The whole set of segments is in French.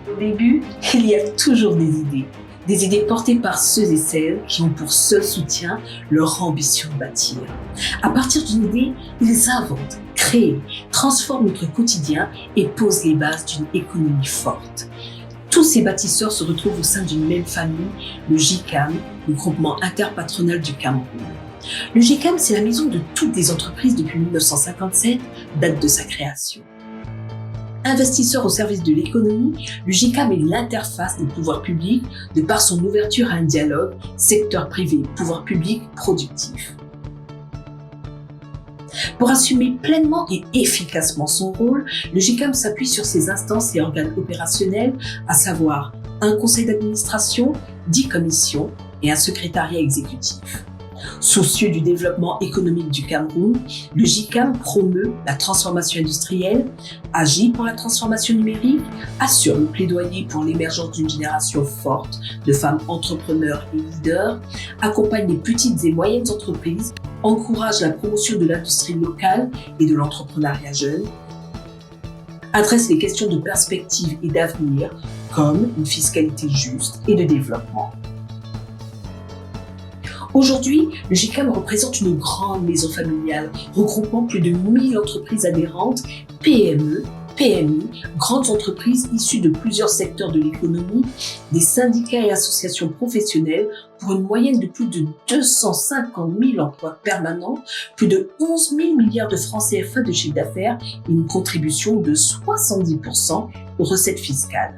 Au début, il y a toujours des idées portées par ceux et celles qui ont pour seul soutien leur ambition de bâtir. À partir d'une idée, ils inventent, créent, transforment notre quotidien et posent les bases d'une économie forte. Tous ces bâtisseurs se retrouvent au sein d'une même famille, le GICAM, le groupement interpatronal du Cameroun. Le GICAM, c'est la maison de toutes les entreprises depuis 1957, date de sa création. Investisseur au service de l'économie, le GICAM est l'interface des pouvoirs publics de par son ouverture à un dialogue secteur privé, pouvoir public productif. Pour assumer pleinement et efficacement son rôle, le GICAM s'appuie sur ses instances et organes opérationnels, à savoir un conseil d'administration, 10 commissions et un secrétariat exécutif. Soucieux du développement économique du Cameroun, le GICAM promeut la transformation industrielle, agit pour la transformation numérique, assure le plaidoyer pour l'émergence d'une génération forte de femmes entrepreneurs et leaders, accompagne les petites et moyennes entreprises, encourage la promotion de l'industrie locale et de l'entrepreneuriat jeune, adresse les questions de perspective et d'avenir comme une fiscalité juste et de développement. Aujourd'hui, le GICAM représente une grande maison familiale regroupant plus de 1000 entreprises adhérentes, PME, PMI, grandes entreprises issues de plusieurs secteurs de l'économie, des syndicats et associations professionnelles pour une moyenne de plus de 250 000 emplois permanents, plus de 11 000 milliards de francs CFA de chiffre d'affaires et une contribution de 70% aux recettes fiscales.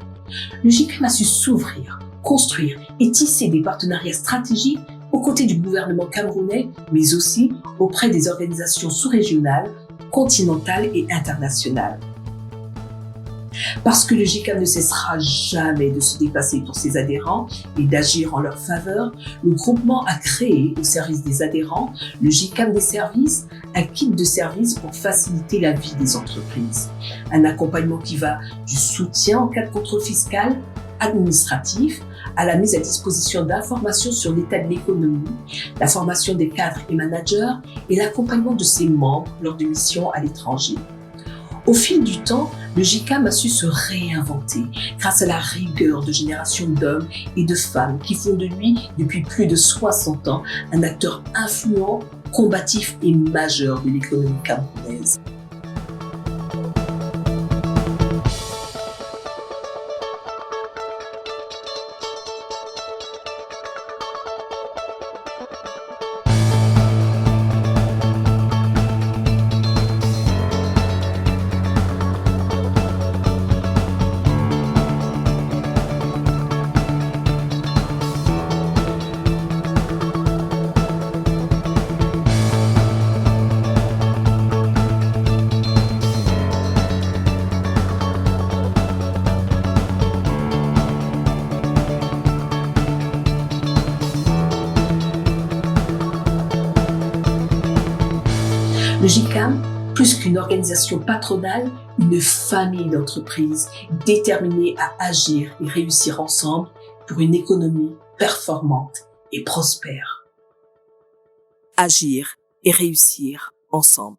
Le GICAM a su s'ouvrir, construire et tisser des partenariats stratégiques aux côtés du gouvernement camerounais, mais aussi auprès des organisations sous-régionales, continentales et internationales. Parce que le GICAM ne cessera jamais de se dépasser pour ses adhérents et d'agir en leur faveur, le groupement a créé au service des adhérents le GICAM des services, un kit de services pour faciliter la vie des entreprises. Un accompagnement qui va du soutien en cas de contrôle fiscal, administratif, à la mise à disposition d'informations sur l'état de l'économie, la formation des cadres et managers et l'accompagnement de ses membres lors de missions à l'étranger. Au fil du temps, le GICAM a su se réinventer grâce à la rigueur de générations d'hommes et de femmes qui font de lui, depuis plus de 60 ans, un acteur influent, combatif et majeur de l'économie camerounaise. Le GICAM, plus qu'une organisation patronale, une famille d'entreprises déterminées à agir et réussir ensemble pour une économie performante et prospère. Agir et réussir ensemble.